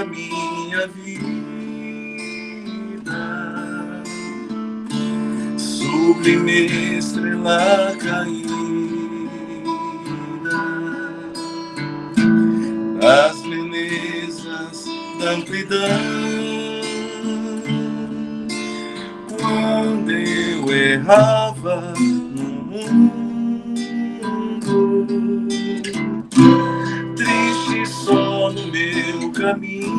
da minha vida. Sublime estrela caída das belezas da amplidão. Quando eu errava no mundo, triste só no meu caminho,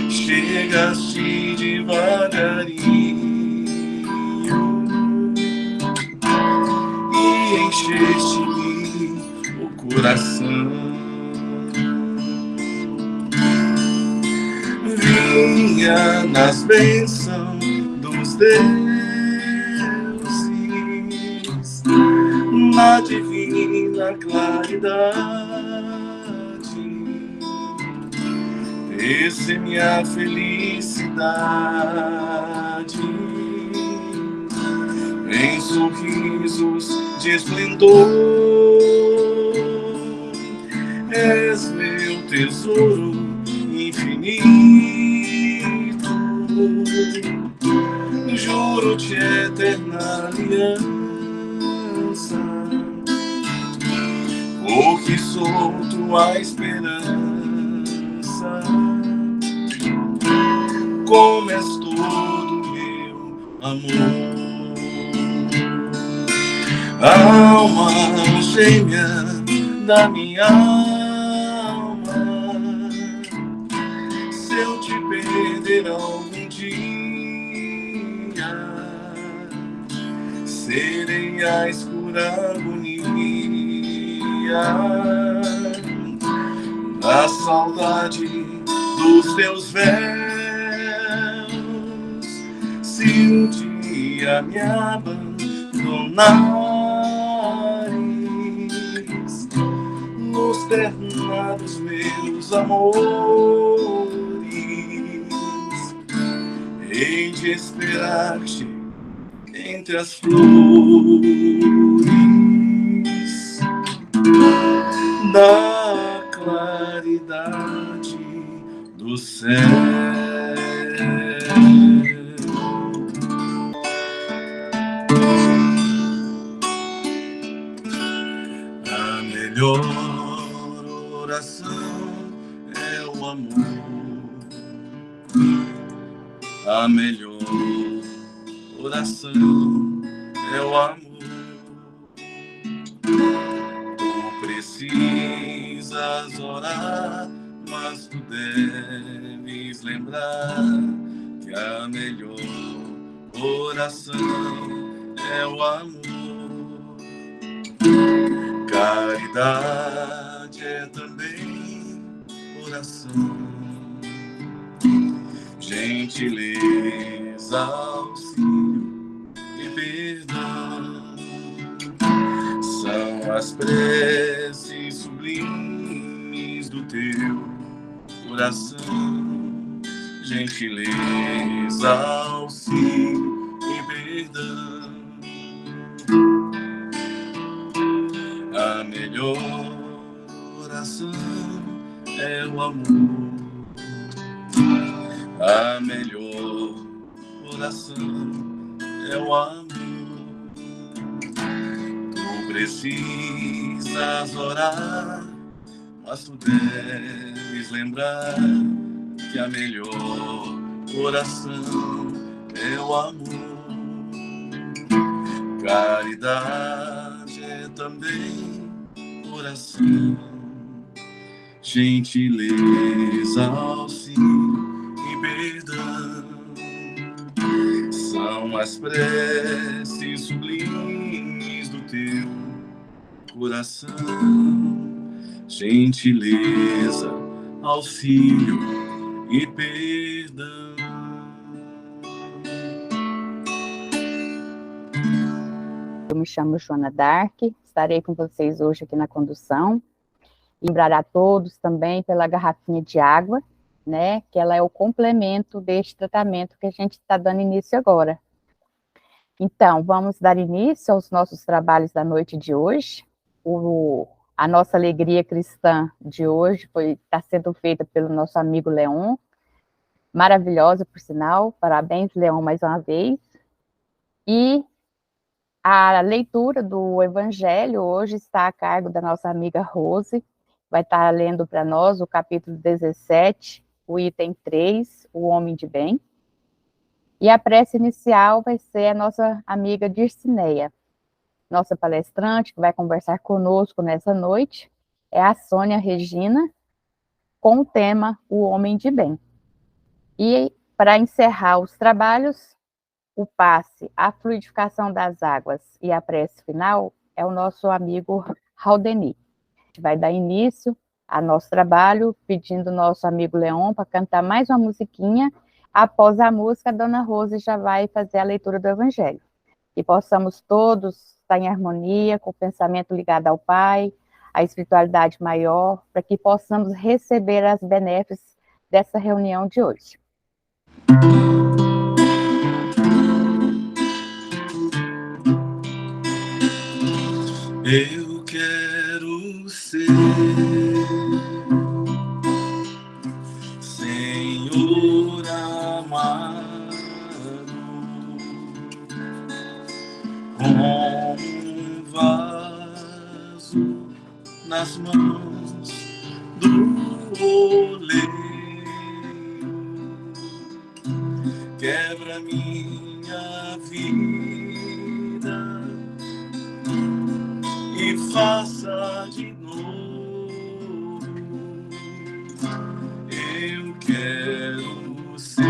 chegaste devagarinho e encheste-me o coração. Vinha nas bênçãos dos deuses, na divina claridade, essa é minha felicidade, em sorrisos de esplendor. És meu tesouro infinito, juro-te eterna aliança, porque sou tua esperança. Como és todo meu amor, alma gêmea da minha alma, se eu te perder algum dia, serei a escura agonia da saudade dos teus véus. Se um dia me abandonares nos ternados meus amores, hei de esperar-te entre as flores da claridade do céu. A melhor oração é o amor. A melhor oração é o amor. Tu precisas orar, mas tu deves lembrar que a melhor oração é o amor. Caridade é também oração. Gentileza, auxílio e perdão são as preces sublimes do teu coração. Gentileza, auxílio e perdão. A melhor oração é o amor. A melhor oração é o amor. Tu precisas orar, mas tu deves lembrar que a melhor oração é o amor. Caridade é também oração. Gentileza, auxílio e perdão são as preces sublimes do teu coração. Gentileza, auxílio e perdão. Eu me chamo Joana Dark, estarei com vocês hoje aqui na condução. Lembrar a todos também pela garrafinha de água, né, que ela é o complemento deste tratamento que a gente está dando início agora. Então, vamos dar início aos nossos trabalhos da noite de hoje. A nossa alegria cristã de hoje está sendo feita pelo nosso amigo Leon, maravilhosa, por sinal. Parabéns, Leon, mais uma vez. E a leitura do Evangelho hoje está a cargo da nossa amiga Rose. Vai estar lendo para nós o capítulo 17, o item 3, o homem de bem. E a prece inicial vai ser a nossa amiga Dircineia. Nossa palestrante, que vai conversar conosco nessa noite, é a Sônia Regina, com o tema O Homem de Bem. E para encerrar os trabalhos, o passe, a fluidificação das águas e a prece final é o nosso amigo Raudeni. A gente vai dar início ao nosso trabalho, pedindo o nosso amigo Leon para cantar mais uma musiquinha. Após a música, a dona Rose já vai fazer a leitura do Evangelho. Que possamos todos estar em harmonia, com o pensamento ligado ao Pai, à espiritualidade maior, para que possamos receber as benéficas dessa reunião de hoje. Eu quero ser, Senhor amado, como um vaso nas mãos do oleiro. Quebra minha vida e faça de novo. Eu quero ser,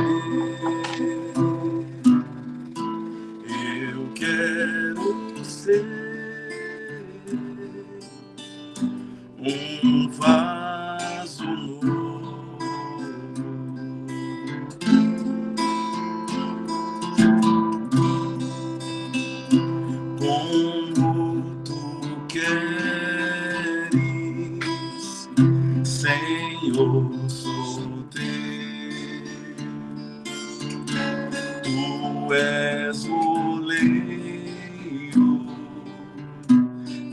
eu quero ser um vaso novo. Como tu queres, Senhor, sou teu. Tu és o oleiro,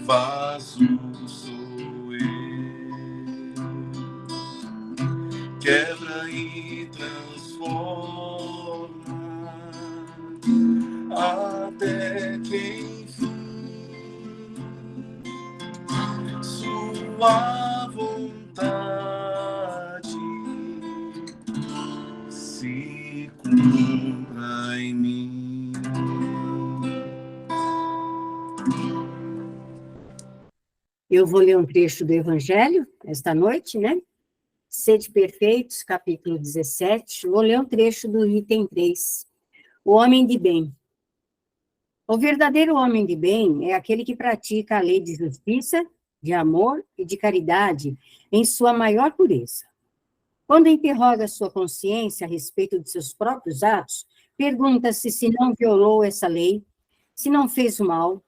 vaso sou eu. Quebra e transforma até que enfim sua vontade se cumpra em mim. Eu vou ler um trecho do Evangelho esta noite, né? Sede Perfeitos, capítulo 17. Vou ler um trecho do item 3. O homem de bem. O verdadeiro homem de bem é aquele que pratica a lei de justiça, de amor e de caridade em sua maior pureza. Quando interroga sua consciência a respeito de seus próprios atos, pergunta-se se não violou essa lei, se não fez o mal,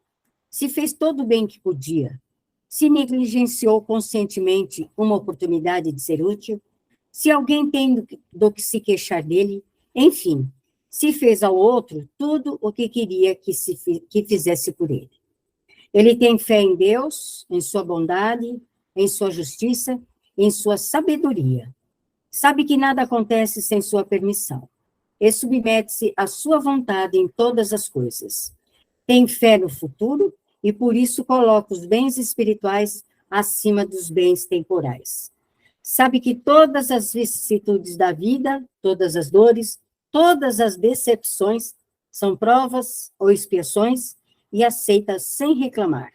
se fez todo o bem que podia, se negligenciou conscientemente uma oportunidade de ser útil, se alguém tem do que se queixar dele, enfim, se fez ao outro tudo o que queria que fizesse por ele. Ele tem fé em Deus, em sua bondade, em sua justiça, em sua sabedoria. Sabe que nada acontece sem sua permissão. E submete-se à sua vontade em todas as coisas. Tem fé no futuro e por isso coloca os bens espirituais acima dos bens temporais. Sabe que todas as vicissitudes da vida, todas as dores, todas as decepções são provas ou expiações e aceita sem reclamar.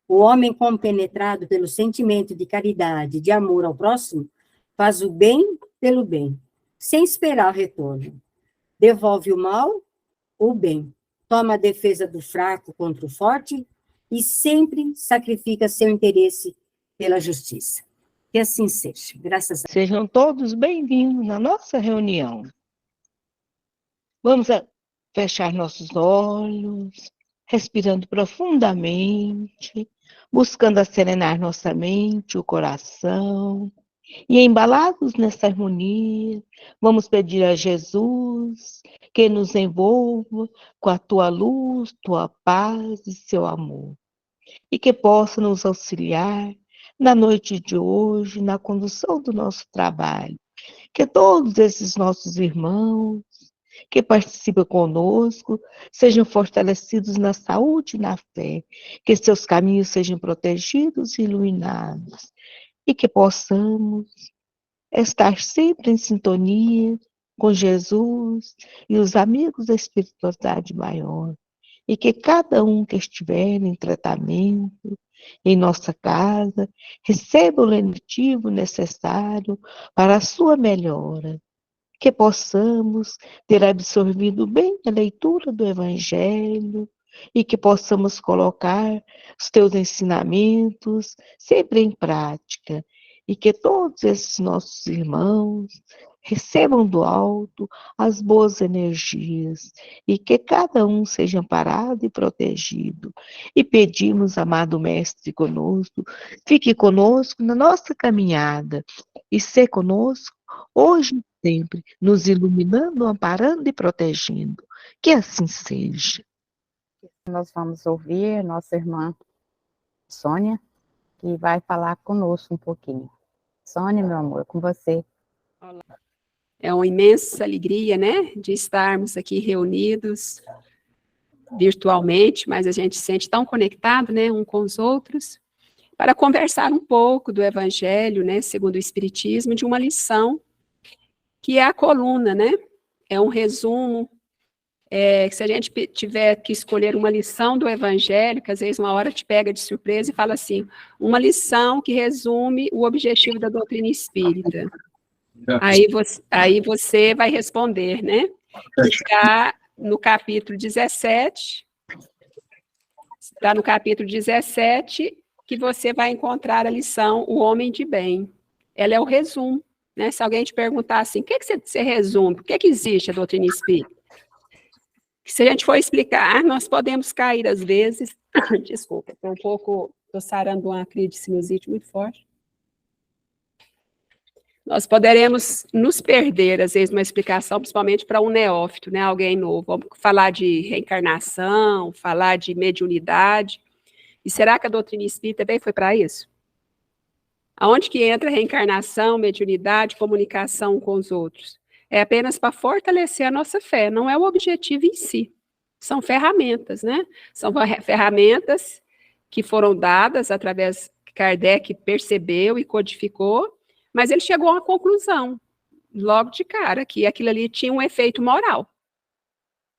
O homem compenetrado pelo sentimento de caridade, de amor ao próximo, faz o bem pelo bem, sem esperar retorno. Devolve o mal, o bem. Toma a defesa do fraco contra o forte e sempre sacrifica seu interesse pela justiça. Que assim seja. Graças a Deus. Sejam todos bem-vindos na nossa reunião. Vamos fechar nossos olhos, respirando profundamente, buscando acerenar nossa mente, o coração. E embalados nessa harmonia, vamos pedir a Jesus que nos envolva com a tua luz, tua paz e seu amor. e que possa nos auxiliar na noite de hoje, na condução do nosso trabalho. Que todos esses nossos irmãos que participam conosco sejam fortalecidos na saúde e na fé, que seus caminhos sejam protegidos e iluminados, e que possamos estar sempre em sintonia com Jesus e os amigos da espiritualidade maior, e que cada um que estiver em tratamento em nossa casa receba o lenitivo necessário para a sua melhora, que possamos ter absorvido bem a leitura do Evangelho e que possamos colocar os teus ensinamentos sempre em prática e que todos esses nossos irmãos recebam do alto as boas energias e que cada um seja amparado e protegido. E pedimos, amado Mestre, conosco, fique conosco na nossa caminhada e ser conosco hoje e sempre, nos iluminando, amparando e protegendo. Que assim seja. Nós vamos ouvir nossa irmã Sônia, que vai falar conosco um pouquinho. Sônia, meu amor, com você. É uma imensa alegria, né, de estarmos aqui reunidos virtualmente, mas a gente se sente tão conectado, né, um com os outros, para conversar um pouco do Evangelho, né, segundo o Espiritismo, de uma lição que é a coluna, né, é um resumo, que se a gente tiver que escolher uma lição do Evangelho, que às vezes uma hora te pega de surpresa e fala assim, uma lição que resume o objetivo da doutrina espírita. Aí você vai responder, né? Está no capítulo 17, está no capítulo 17 que você vai encontrar a lição O Homem de Bem. Ela é o resumo, né? Se alguém te perguntar assim, o que você resume? Por que existe a doutrina espírita? Se a gente for explicar, nós podemos cair às vezes, desculpa, estou sarando uma crise de sinusite muito forte. Nós poderemos nos perder, às vezes, uma explicação, principalmente para um neófito, né, alguém novo. Vamos falar de reencarnação, falar de mediunidade. E será que a doutrina espírita também foi para isso? Aonde que entra reencarnação, mediunidade, comunicação com os outros? É apenas para fortalecer a nossa fé, não é o objetivo em si. São ferramentas, né? São ferramentas que foram dadas através que Kardec percebeu e codificou, mas ele chegou a uma conclusão, logo de cara, que aquilo ali tinha um efeito moral.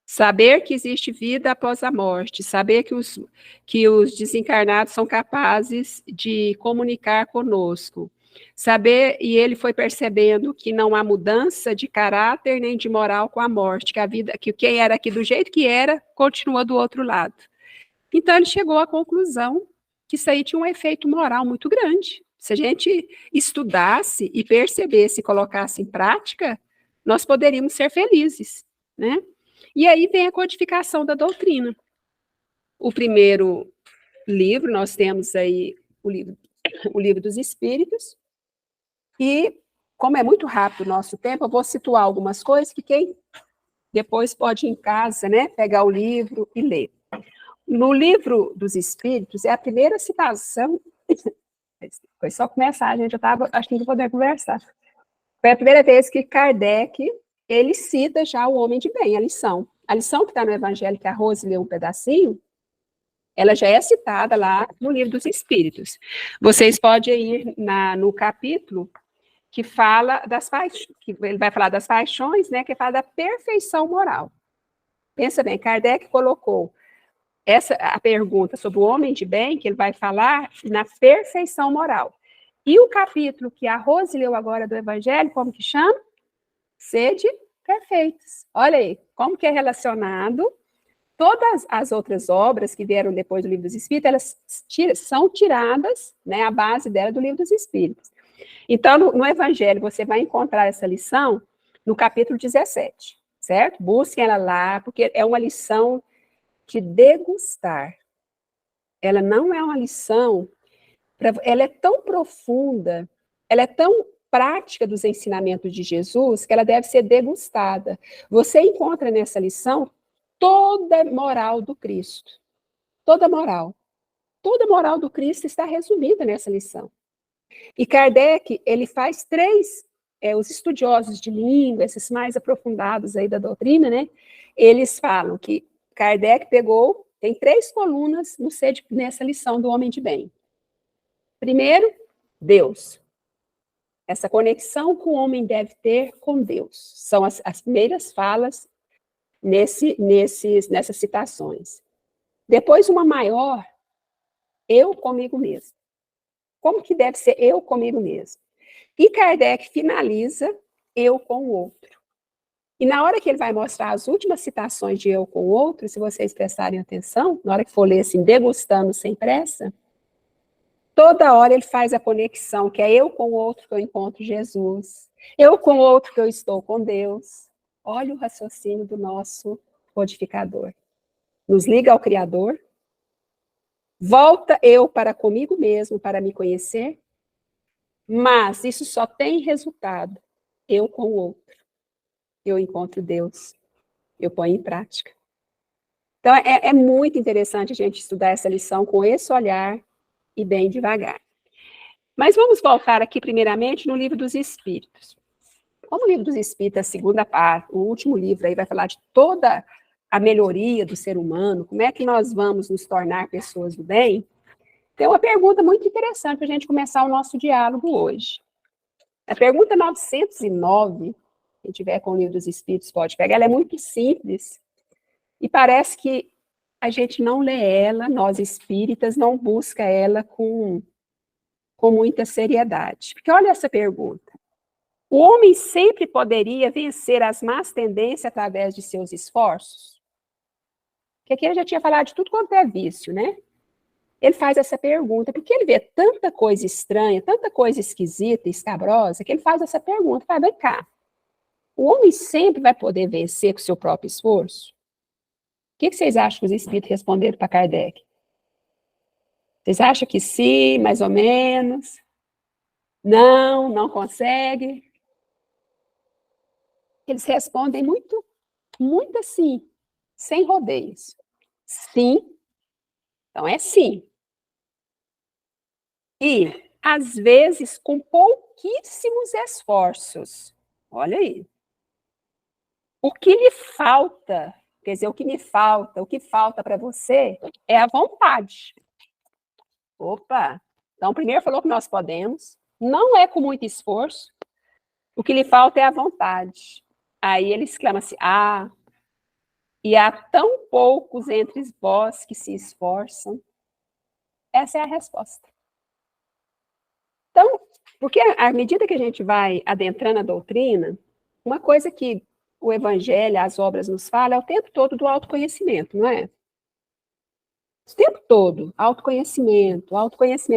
Saber que existe vida após a morte, saber que os desencarnados são capazes de comunicar conosco, saber, e ele foi percebendo que não há mudança de caráter nem de moral com a morte, que a vida, que quem era aqui do jeito que era, continua do outro lado. Então ele chegou à conclusão que isso aí tinha um efeito moral muito grande. Se a gente estudasse e percebesse e colocasse em prática, nós poderíamos ser felizes, né? E aí vem a codificação da doutrina. O primeiro livro, nós temos aí o livro dos Espíritos, e como é muito rápido o nosso tempo, eu vou situar algumas coisas que quem depois pode ir em casa, né, pegar o livro e ler. No livro dos Espíritos, é a primeira citação. Foi só começar, gente, eu estava achando que poder conversar. Foi a primeira vez que Kardec, ele cita já o homem de bem, a lição. A lição que está no Evangelho, que a Rose leu um pedacinho, ela já é citada lá no livro dos Espíritos. Vocês podem ir no capítulo que fala das paixões, que ele vai falar das paixões, né, que fala da perfeição moral. Pensa bem, Kardec colocou a pergunta sobre o homem de bem, que ele vai falar na perfeição moral. E o capítulo que a Rose leu agora do Evangelho, como que chama? Sede perfeitos. Olha aí, como que é relacionado. Todas as outras obras que vieram depois do Livro dos Espíritos, elas são tiradas, né, a base dela do Livro dos Espíritos. Então, no Evangelho, você vai encontrar essa lição no capítulo 17, certo? Busquem ela lá, porque é uma lição de degustar. Ela não é uma lição, ela é tão profunda, ela é tão prática dos ensinamentos de Jesus, que ela deve ser degustada. Você encontra nessa lição toda a moral do Cristo. Toda a moral. toda a moral do Cristo está resumida nessa lição. E Kardec, ele faz três, os estudiosos de língua, esses mais aprofundados aí da doutrina, né? Eles falam que Kardec tem 3 colunas nessa lição do homem de bem. Primeiro, Deus. Essa conexão que o homem deve ter com Deus. São as primeiras falas nessas citações. Depois, uma maior, eu comigo mesmo. Como que deve ser eu comigo mesmo? E Kardec finaliza eu com o outro. E na hora que ele vai mostrar as últimas citações de eu com o outro, se vocês prestarem atenção, na hora que for ler assim, degustando sem pressa, toda hora ele faz a conexão, que é eu com o outro que eu encontro Jesus, eu com o outro que eu estou com Deus. Olha o raciocínio do nosso codificador. Nos liga ao Criador, volta eu para comigo mesmo, para me conhecer, mas isso só tem resultado eu com o outro. Eu encontro Deus, eu ponho em prática. Então, é muito interessante a gente estudar essa lição com esse olhar e bem devagar. Mas vamos voltar aqui, primeiramente, no Livro dos Espíritos. Como o Livro dos Espíritos, a segunda parte, o último livro aí vai falar de toda a melhoria do ser humano, como é que nós vamos nos tornar pessoas do bem, tem uma pergunta muito interessante para a gente começar o nosso diálogo hoje. A pergunta 909, quem tiver com o Livro dos Espíritos pode pegar, ela é muito simples e parece que a gente não lê ela, nós espíritas, não busca ela com muita seriedade. Porque olha essa pergunta. O homem sempre poderia vencer as más tendências através de seus esforços? Porque aqui ele já tinha falado de tudo quanto é vício, né? Ele faz essa pergunta, porque ele vê tanta coisa estranha, tanta coisa esquisita e escabrosa, que ele faz essa pergunta, vai, vem cá. O homem sempre vai poder vencer com o seu próprio esforço? O que vocês acham que os espíritos responderam para Kardec? Vocês acham que sim, mais ou menos? Não, não consegue? Eles respondem muito, muito assim, sem rodeios. Sim, então é sim. E, às vezes, com pouquíssimos esforços. Olha aí. O que lhe falta, quer dizer, o que falta para você é a vontade. Opa! Então, primeiro falou que nós podemos, não é com muito esforço, o que lhe falta é a vontade. Aí ele exclama assim, e há tão poucos entre vós que se esforçam. Essa é a resposta. Então, porque à medida que a gente vai adentrando a doutrina, uma coisa que o Evangelho, as obras nos falam, é o tempo todo do autoconhecimento, não é? O tempo todo, autoconhecimento,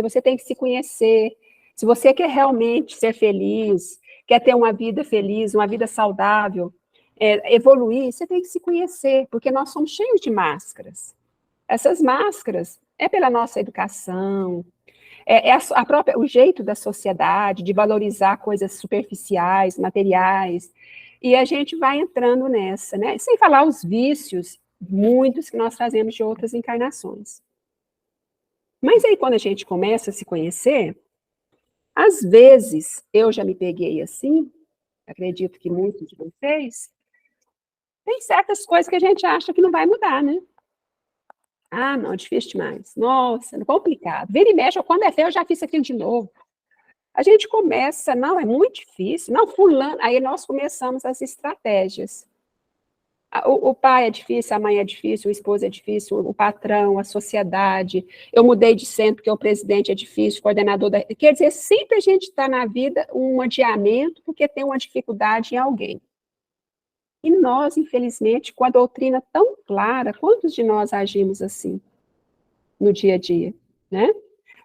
você tem que se conhecer. Se você quer realmente ser feliz, quer ter uma vida feliz, uma vida saudável, evoluir, você tem que se conhecer, porque nós somos cheios de máscaras. Essas máscaras é pela nossa educação, o jeito da sociedade de valorizar coisas superficiais, materiais, e a gente vai entrando nessa, né? Sem falar os vícios, muitos que nós trazemos de outras encarnações. Mas aí, quando a gente começa a se conhecer, às vezes, eu já me peguei assim, acredito que muitos de vocês, tem certas coisas que a gente acha que não vai mudar, né? Não, difícil demais. Nossa, complicado. Vira e mexe, quando é feio, eu já fiz aquilo de novo. A gente começa, não, é muito difícil. Não, fulano, aí nós começamos as estratégias. O pai é difícil, a mãe é difícil, o esposo é difícil, o patrão, a sociedade. Eu mudei de centro porque o presidente é difícil, o coordenador da... Quer dizer, sempre a gente está na vida um adiamento porque tem uma dificuldade em alguém. E nós, infelizmente, com a doutrina tão clara, quantos de nós agimos assim no dia a dia, né?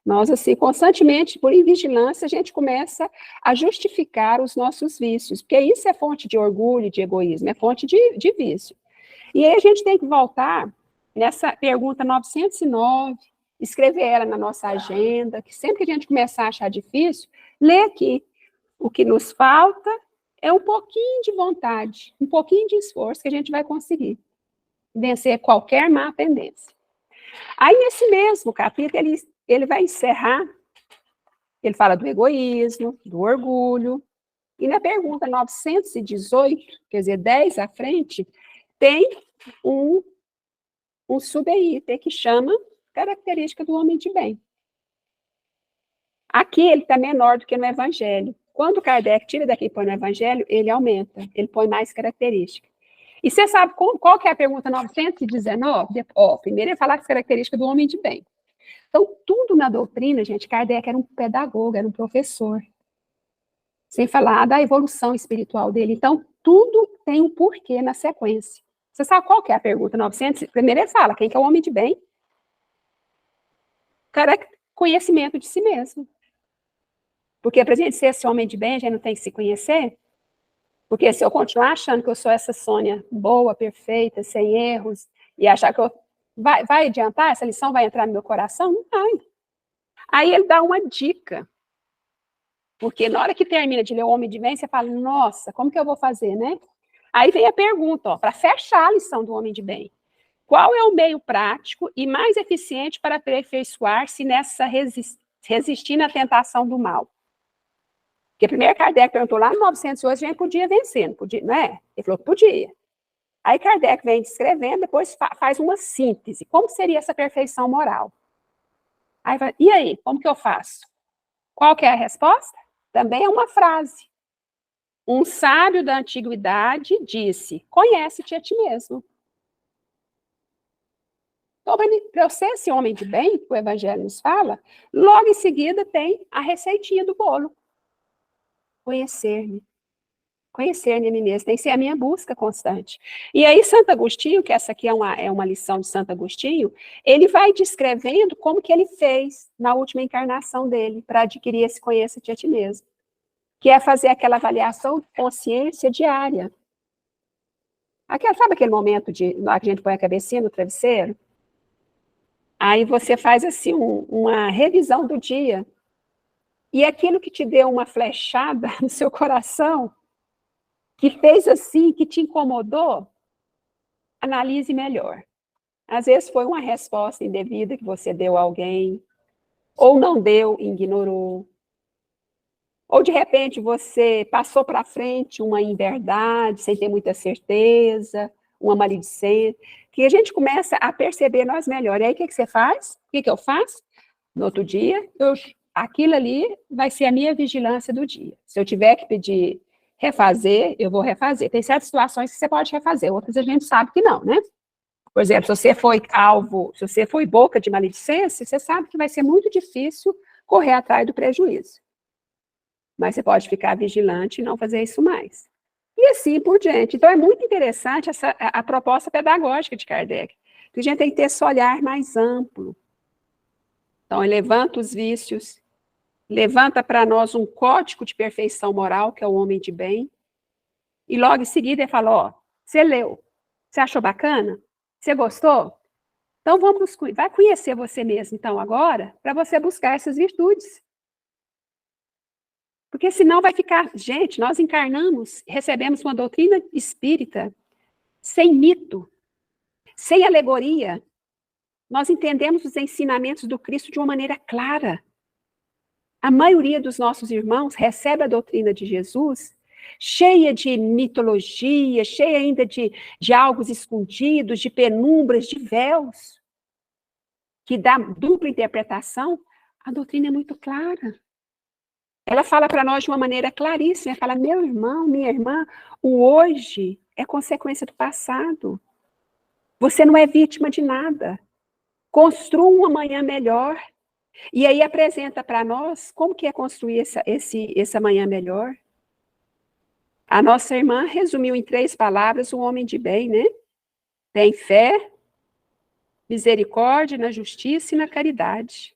Nós, assim, constantemente, por invigilância, a gente começa a justificar os nossos vícios, porque isso é fonte de orgulho, de egoísmo, é fonte de vício. E aí a gente tem que voltar nessa pergunta 909, escrever ela na nossa agenda, que sempre que a gente começar a achar difícil, lê aqui. O que nos falta é um pouquinho de vontade, um pouquinho de esforço que a gente vai conseguir vencer qualquer má tendência. Aí, nesse mesmo capítulo, ele vai encerrar, ele fala do egoísmo, do orgulho, e na pergunta 918, quer dizer, 10 à frente, tem um subitem que chama característica do homem de bem. Aqui ele está menor do que no Evangelho. Quando Kardec tira daqui e põe no Evangelho, ele aumenta, ele põe mais característica. E você sabe qual que é a pergunta 919? Primeiro ele fala as características do homem de bem. Então, tudo na doutrina, gente, Kardec era um pedagogo, era um professor. Sem falar da evolução espiritual dele. Então, tudo tem um porquê na sequência. Você sabe qual que é a pergunta 900? Primeiro ele fala, quem que é o homem de bem? Conhecimento de si mesmo. Porque para a gente ser esse homem de bem, a gente não tem que se conhecer. Porque se eu continuar achando que eu sou essa Sônia boa, perfeita, sem erros, e achar que eu... Vai adiantar? Essa lição vai entrar no meu coração? Não vai. Aí ele dá uma dica. Porque na hora que termina de ler o homem de bem, você fala, nossa, como que eu vou fazer, né? Aí vem a pergunta, para fechar a lição do homem de bem. Qual é o meio prático e mais eficiente para aperfeiçoar-se nessa resistindo à tentação do mal? Porque primeiro Kardec perguntou lá no 908 se a gente podia vencer, não podia, não é? Ele falou que podia. Aí Kardec vem descrevendo, depois faz uma síntese. Como seria essa perfeição moral? Aí vai, e aí, como que eu faço? Qual que é a resposta? Também é uma frase. Um sábio da antiguidade disse, conhece-te a ti mesmo. Então, para eu ser esse homem de bem, que o Evangelho nos fala, logo em seguida tem a receitinha do bolo. Conhecer-me. Conhecer-me a mim mesmo. Tem que ser a minha busca constante. E aí, Santo Agostinho, que essa aqui é uma lição de Santo Agostinho, ele vai descrevendo como que ele fez na última encarnação dele, para adquirir esse conheça-te a ti mesmo. Que é fazer aquela avaliação de consciência diária. Sabe aquele momento lá que a gente põe a cabecinha no travesseiro? Aí você faz assim uma revisão do dia. E aquilo que te deu uma flechada no seu coração, que fez assim, que te incomodou, analise melhor. Às vezes foi uma resposta indevida que você deu a alguém, ou não deu, ignorou. Ou, de repente, você passou para frente uma inverdade, sem ter muita certeza, uma maledicência, que a gente começa a perceber nós melhor. E aí, o que você faz? O que eu faço? No outro dia, aquilo ali vai ser a minha vigilância do dia. Se eu tiver que pedir refazer, eu vou refazer. Tem certas situações que você pode refazer, outras a gente sabe que não, né? Por exemplo, se você foi se você foi boca de maledicência, você sabe que vai ser muito difícil correr atrás do prejuízo. Mas você pode ficar vigilante e não fazer isso mais. E assim por diante. Então, é muito interessante a proposta pedagógica de Kardec. Porque a gente tem que ter esse olhar mais amplo. Então, ele levanta os vícios, levanta para nós um código de perfeição moral, que é o homem de bem, e logo em seguida ele fala, você leu, você achou bacana? Você gostou? Então, vai conhecer você mesmo, então, agora, para você buscar essas virtudes. Porque senão vai ficar... Gente, nós encarnamos, recebemos uma doutrina espírita sem mito, sem alegoria. Nós entendemos os ensinamentos do Cristo de uma maneira clara. A maioria dos nossos irmãos recebe a doutrina de Jesus cheia de mitologia, cheia ainda de algos escondidos, de penumbras, de véus, que dá dupla interpretação. A doutrina é muito clara. Ela fala para nós de uma maneira claríssima, ela fala, meu irmão, minha irmã, o hoje é consequência do passado. Você não é vítima de nada. Construa um amanhã melhor. E aí apresenta para nós como que é construir esse amanhã melhor. A nossa irmã resumiu em 3 palavras o homem de bem, né? Tem fé, misericórdia na justiça e na caridade.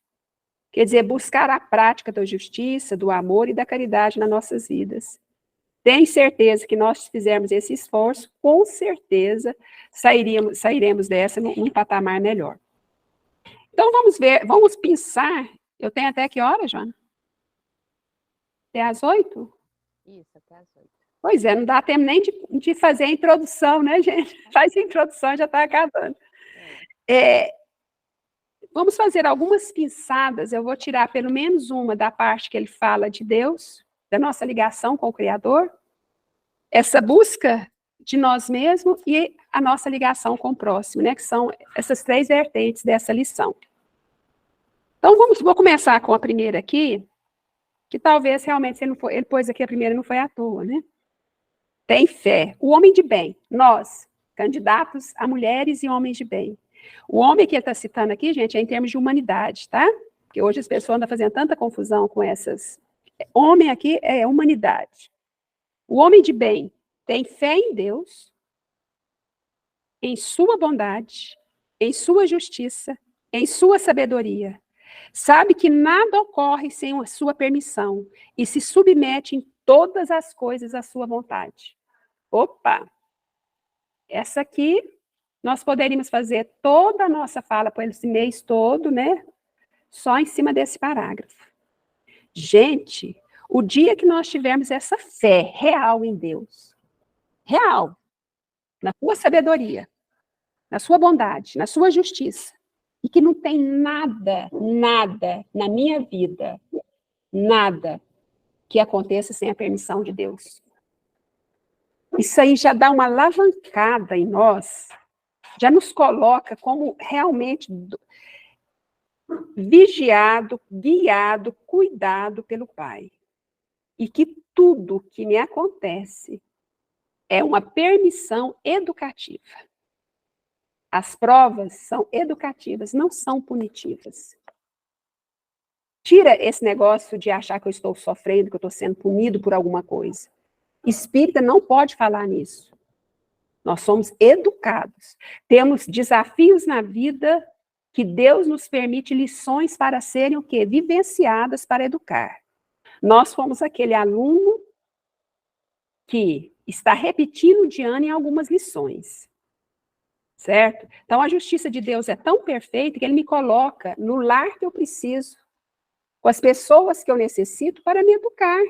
Quer dizer, buscar a prática da justiça, do amor e da caridade nas nossas vidas. Tenho certeza que nós fizermos esse esforço, com certeza sairemos dessa num patamar melhor. Então, vamos pensar. Eu tenho até que hora, Joana? Até às 8? Isso, até às 8. Pois é, não dá tempo nem de fazer a introdução, né, gente? Faz a introdução, já está acabando. vamos fazer algumas pinçadas, eu vou tirar pelo menos uma da parte que ele fala de Deus, da nossa ligação com o Criador, essa busca de nós mesmos e a nossa ligação com o próximo, né? Que são essas 3 vertentes dessa lição. Então, vou começar com a primeira aqui, que talvez realmente, se ele pôs aqui a primeira, não foi à toa, né? Tem fé. O homem de bem, nós, candidatos a mulheres e homens de bem. O homem que ele está citando aqui, gente, é em termos de humanidade, tá? Porque hoje as pessoas andam fazendo tanta confusão com essas. Homem aqui é humanidade. O homem de bem tem fé em Deus, em sua bondade, em sua justiça, em sua sabedoria. Sabe que nada ocorre sem a sua permissão e se submete em todas as coisas à sua vontade. Opa! Essa aqui, nós poderíamos fazer toda a nossa fala por esse mês todo, né? Só em cima desse parágrafo. Gente, o dia que nós tivermos essa fé real em Deus, real, na sua sabedoria, na sua bondade, na sua justiça, e que não tem nada na minha vida, nada que aconteça sem a permissão de Deus. Isso aí já dá uma alavancada em nós, já nos coloca como realmente vigiado, guiado, cuidado pelo Pai. E que tudo que me acontece é uma permissão educativa. As provas são educativas, não são punitivas. Tira esse negócio de achar que eu estou sofrendo, que eu estou sendo punido por alguma coisa. Espírita não pode falar nisso. Nós somos educados. Temos desafios na vida que Deus nos permite lições para serem o quê? Vivenciadas para educar. Nós fomos aquele aluno que está repetindo de ano em algumas lições. Certo? Então, a justiça de Deus é tão perfeita que ele me coloca no lar que eu preciso, com as pessoas que eu necessito para me educar.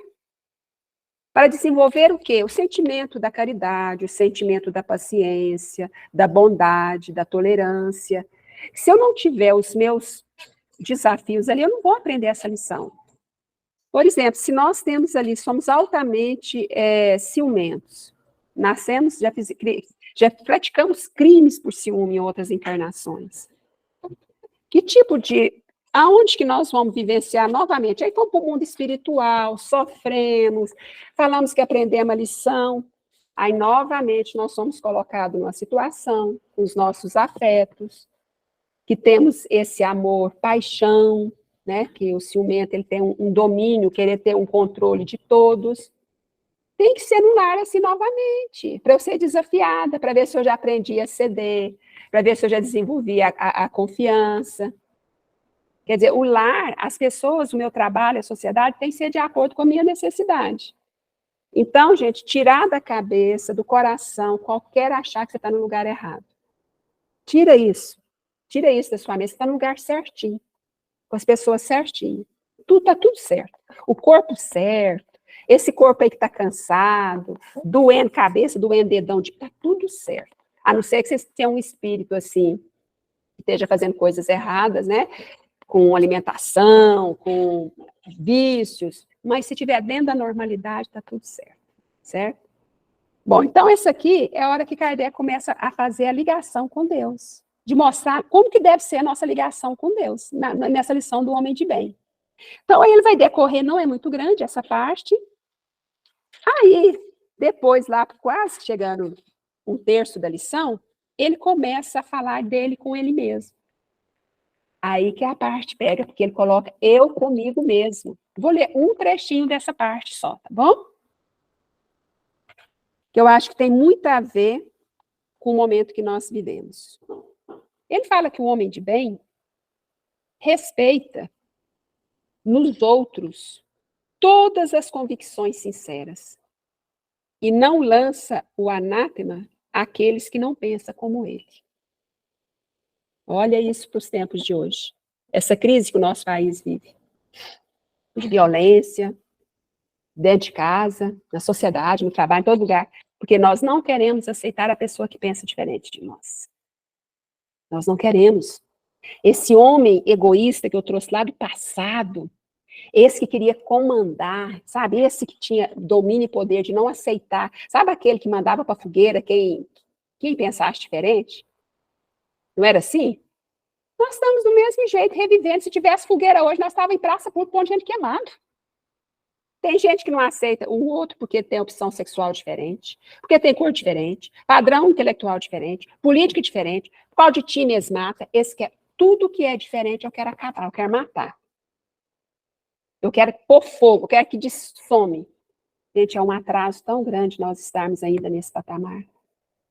Para desenvolver o quê? O sentimento da caridade, o sentimento da paciência, da bondade, da tolerância. Se eu não tiver os meus desafios ali, eu não vou aprender essa lição. Por exemplo, se nós temos ali, somos altamente ciumentos, nascemos, já praticamos crimes por ciúme em outras encarnações. Que tipo de... Aonde que nós vamos vivenciar novamente? Aí vamos para o mundo espiritual, sofremos, falamos que aprendemos a lição, aí novamente nós somos colocados numa situação, com os nossos afetos, que temos esse amor, paixão, né? Que o ciumento ele tem um domínio, querer ter um controle de todos. Tem que ser no lar assim novamente, para eu ser desafiada, para ver se eu já aprendi a ceder, para ver se eu já desenvolvi a confiança. Quer dizer, o lar, as pessoas, o meu trabalho, a sociedade, tem que ser de acordo com a minha necessidade. Então, gente, tirar da cabeça, do coração, qualquer achar que você está no lugar errado. Tira isso da sua mente, você está no lugar certinho, com as pessoas certinho. Está tudo certo. O corpo certo, esse corpo aí que está cansado, doendo cabeça, doendo dedão, está tudo certo. A não ser que você tenha um espírito assim, que esteja fazendo coisas erradas, né? Com alimentação, com vícios, mas se estiver dentro da normalidade, está tudo certo, certo? Bom, então essa aqui é a hora que Kardec começa a fazer a ligação com Deus, de mostrar como que deve ser a nossa ligação com Deus, nessa lição do homem de bem. Então, aí ele vai decorrer, não é muito grande essa parte, aí, depois lá, quase chegando um terço da lição, ele começa a falar dele com ele mesmo. Aí que a parte pega, porque ele coloca eu comigo mesmo. Vou ler um trechinho dessa parte só, tá bom? Que eu acho que tem muito a ver com o momento que nós vivemos. Ele fala que o homem de bem respeita nos outros todas as convicções sinceras e não lança o anátema àqueles que não pensam como ele. Olha isso para os tempos de hoje. Essa crise que o nosso país vive. De violência, dentro de casa, na sociedade, no trabalho, em todo lugar. Porque nós não queremos aceitar a pessoa que pensa diferente de nós. Nós não queremos. Esse homem egoísta que eu trouxe lá do passado, esse que queria comandar, sabe? Esse que tinha domínio e poder de não aceitar. Sabe aquele que mandava para a fogueira quem pensasse diferente? Não era assim? Nós estamos do mesmo jeito, revivendo. Se tivesse fogueira hoje, nós estávamos em praça por ponto de gente queimada. Tem gente que não aceita o outro porque tem opção sexual diferente, porque tem cor diferente, padrão intelectual diferente, política diferente, por causa de time eles matam. Esse quer, tudo que é diferente eu quero acabar, eu quero matar. Eu quero pôr fogo, eu quero que dessome. Gente, é um atraso tão grande nós estarmos ainda nesse patamar.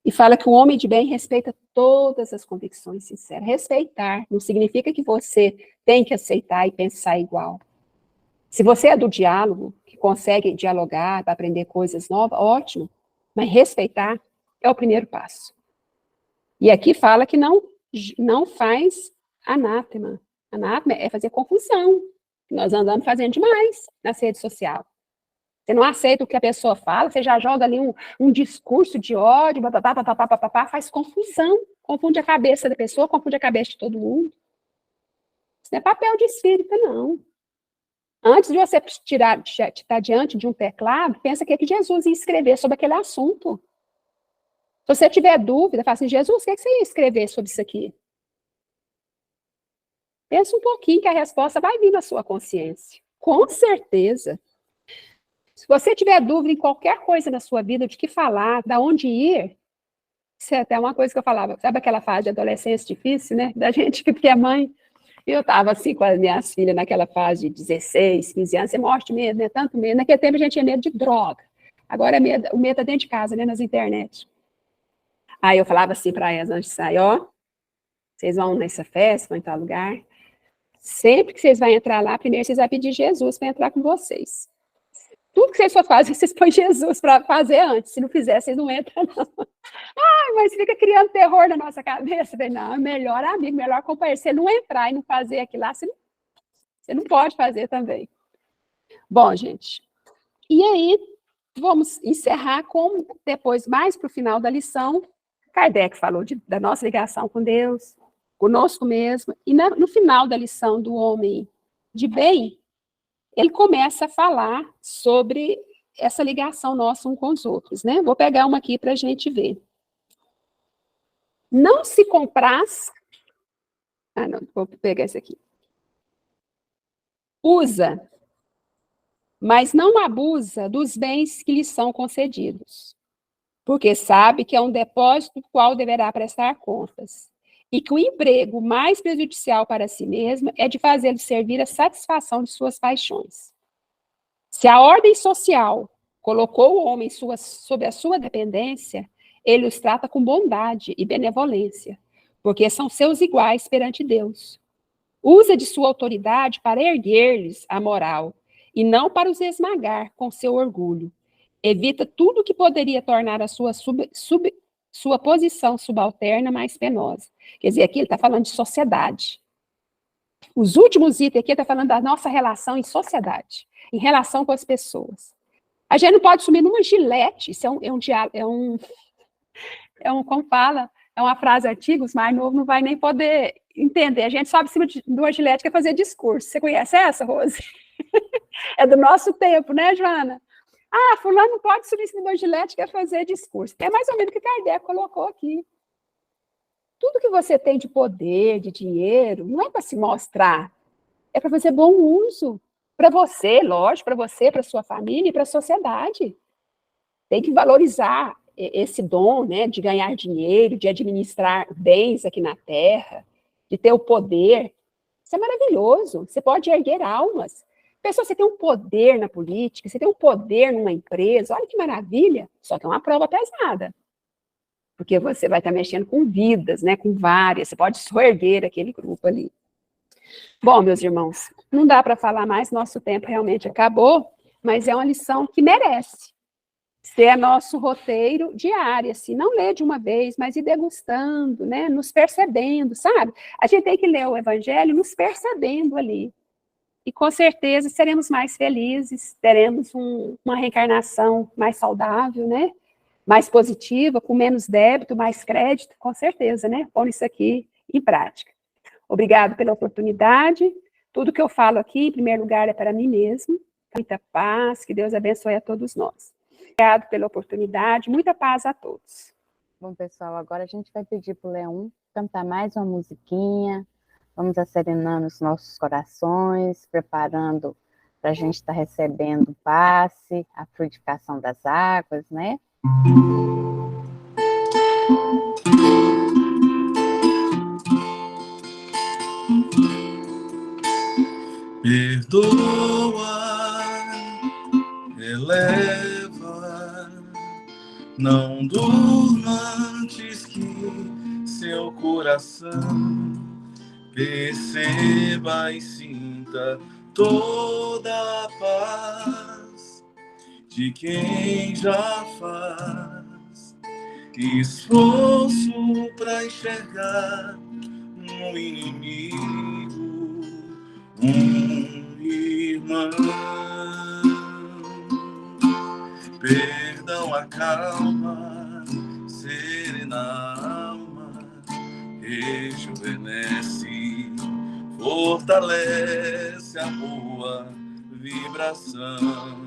E fala que o homem de bem respeita todas as convicções sinceras. Respeitar não significa que você tem que aceitar e pensar igual. Se você é do diálogo, que consegue dialogar para aprender coisas novas, ótimo. Mas respeitar é o primeiro passo. E aqui fala que não faz anátema. Anátema é fazer confusão. Nós andamos fazendo demais nas redes sociais. Você não aceita o que a pessoa fala, você já joga ali um discurso de ódio, faz confusão, confunde a cabeça da pessoa, confunde a cabeça de todo mundo. Isso não é papel de espírita, não. Antes de você estar diante de um teclado, pensa o que Jesus ia escrever sobre aquele assunto. Se você tiver dúvida, fala assim, Jesus, o que você ia escrever sobre isso aqui? Pensa um pouquinho que a resposta vai vir na sua consciência. Com certeza. Se você tiver dúvida em qualquer coisa na sua vida, de que falar, de onde ir, isso é até uma coisa que eu falava, sabe aquela fase de adolescência difícil, né? Da gente que é mãe. Eu estava assim com as minhas filhas naquela fase de 16, 15 anos, você morre de medo, né? Tanto medo. Naquele tempo a gente tinha medo de droga. Agora o medo é dentro de casa, né? Nas internet. Aí eu falava assim para elas antes de sair, ó, vocês vão nessa festa, vão em tal lugar. Sempre que vocês vão entrar lá, primeiro vocês vão pedir Jesus para entrar com vocês. Tudo que vocês for fazer, vocês põem Jesus para fazer antes. Se não fizer, vocês não entram, não. Mas fica criando terror na nossa cabeça. Não, melhor amigo, melhor companheiro. Você não entrar e não fazer aquilo lá, você não pode fazer também. Bom, gente, e aí vamos encerrar com, depois, mais para o final da lição, Kardec falou da nossa ligação com Deus, conosco mesmo, e no final da lição do homem de bem, ele começa a falar sobre essa ligação nossa uns com os outros, né? Vou pegar uma aqui para a gente ver. Não se compraz... não, vou pegar esse aqui. Usa, mas não abusa dos bens que lhe são concedidos, porque sabe que é um depósito do qual deverá prestar contas, e que o emprego mais prejudicial para si mesmo é de fazê-lo servir à satisfação de suas paixões. Se a ordem social colocou o homem sob a sua dependência, ele os trata com bondade e benevolência, porque são seus iguais perante Deus. Usa de sua autoridade para erguer-lhes a moral, e não para os esmagar com seu orgulho. Evita tudo que poderia tornar a sua posição subalterna mais penosa. Quer dizer, aqui ele está falando de sociedade. Os últimos itens aqui está falando da nossa relação em sociedade, em relação com as pessoas. A gente não pode sumir numa gilete, isso como fala, é uma frase antiga, os mais novos não vai nem poder entender. A gente sobe em cima de uma gilete que é fazer discurso. Você conhece essa, Rose? É do nosso tempo, né, Joana? Fulano não pode subir em cima de uma gilete que é fazer discurso. É mais ou menos o que Kardec colocou aqui. Tudo que você tem de poder, de dinheiro, não é para se mostrar, é para fazer bom uso. Para você, lógico, para você, para sua família e para a sociedade. Tem que valorizar esse dom, né, de ganhar dinheiro, de administrar bens aqui na Terra, de ter o poder. Isso é maravilhoso. Você pode erguer almas. Pessoal, você tem um poder na política, você tem um poder numa empresa, olha que maravilha, só que é uma prova pesada. Porque você vai estar mexendo com vidas, né, com várias, você pode soerguer aquele grupo ali. Bom, meus irmãos, não dá para falar mais, nosso tempo realmente acabou, mas é uma lição que merece ser nosso roteiro diário, assim, não ler de uma vez, mas ir degustando, né, nos percebendo, sabe? A gente tem que ler o Evangelho nos percebendo ali. E com certeza seremos mais felizes, teremos uma reencarnação mais saudável, né? Mais positiva, com menos débito, mais crédito, com certeza, né? Pondo isso aqui em prática. Obrigado pela oportunidade. Tudo que eu falo aqui, em primeiro lugar, é para mim mesmo. Muita paz, que Deus abençoe a todos nós. Obrigado pela oportunidade, muita paz a todos. Bom, pessoal, agora a gente vai pedir para o Leão cantar mais uma musiquinha. Vamos acerenando os nossos corações, preparando para a gente estar recebendo o passe, a frutificação das águas, né? Perdoa, eleva, não durma antes que seu coração perceba e sinta toda a paz de quem já faz esforço para enxergar um inimigo, um irmão. Perdão acalma, serena a alma, rejuvenesce, fortalece a boa vibração.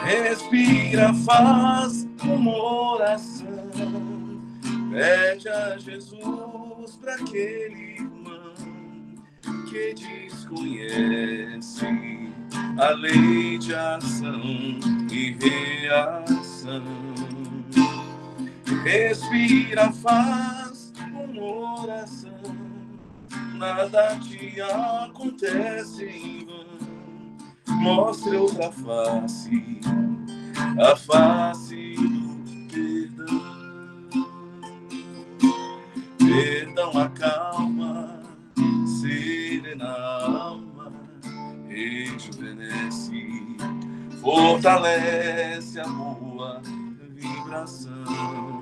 Respira, faz uma oração, pede a Jesus para aquele irmão que desconhece a lei de ação e reação. Respira, faz uma oração, nada te acontece em vão. Mostre outra face, a face do perdão. Perdão acalma, serena a alma, rejuvenesce, fortalece a boa vibração.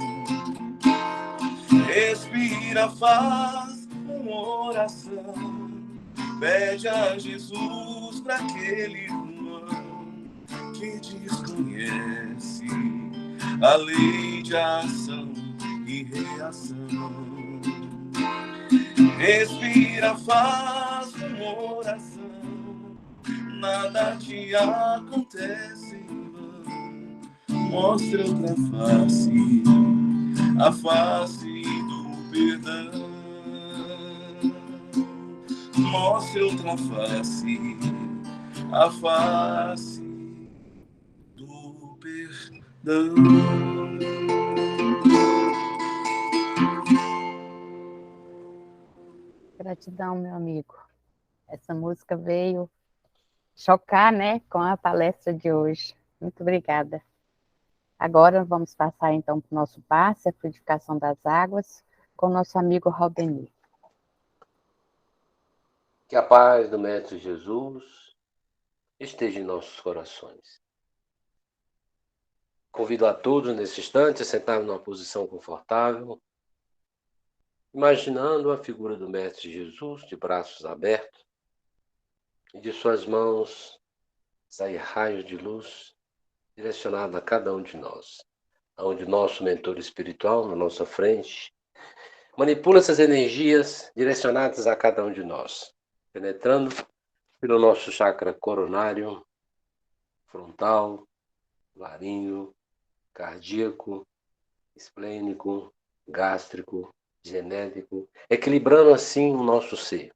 Respira, faz uma oração, pede a Jesus para aquele irmão que desconhece a lei de ação e reação. Respira, faz uma oração, nada te acontece em vão. Mostra outra face, a face do perdão. Mostra outra face, a face do perdão. Gratidão, meu amigo. Essa música veio chocar, né, com a palestra de hoje. Muito obrigada. Agora vamos passar, então, para o nosso passe, a frutificação das águas, com o nosso amigo Raldemir. Que a paz do Mestre Jesus esteja em nossos corações. Convido a todos, nesse instante, a sentar numa posição confortável, imaginando a figura do Mestre Jesus de braços abertos e de suas mãos sair raios de luz direcionado a cada um de nós, onde nosso mentor espiritual, na nossa frente, manipula essas energias direcionadas a cada um de nós, penetrando pelo nosso chakra coronário, frontal, laríngeo, cardíaco, esplênico, gástrico, genético, equilibrando assim o nosso ser.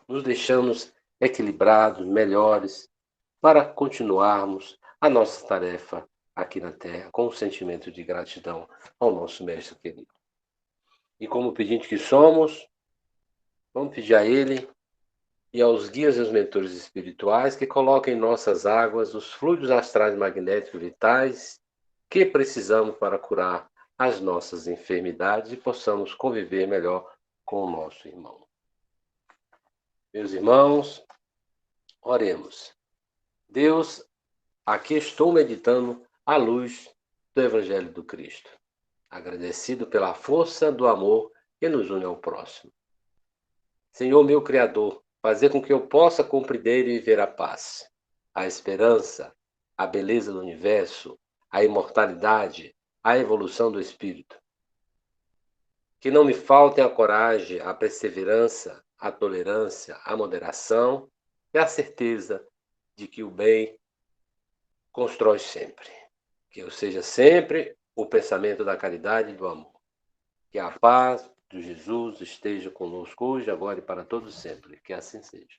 Nos deixamos equilibrados, melhores, para continuarmos a nossa tarefa aqui na Terra, com um sentimento de gratidão ao nosso Mestre querido. E como pedinte que somos, vamos pedir a Ele e aos guias e aos mentores espirituais que coloquem em nossas águas os fluidos astrais magnéticos vitais que precisamos para curar as nossas enfermidades e possamos conviver melhor com o nosso irmão. Meus irmãos, oremos. Deus, aqui estou meditando à luz do Evangelho do Cristo, agradecido pela força do amor que nos une ao próximo. Senhor, meu Criador, fazer com que eu possa compreender e viver a paz, a esperança, a beleza do universo, a imortalidade, a evolução do espírito. Que não me faltem a coragem, a perseverança, a tolerância, a moderação e a certeza de que o bem constrói sempre. Que eu seja sempre o pensamento da caridade e do amor. Que a paz de Jesus esteja conosco hoje, agora e para todos sempre. Que assim seja.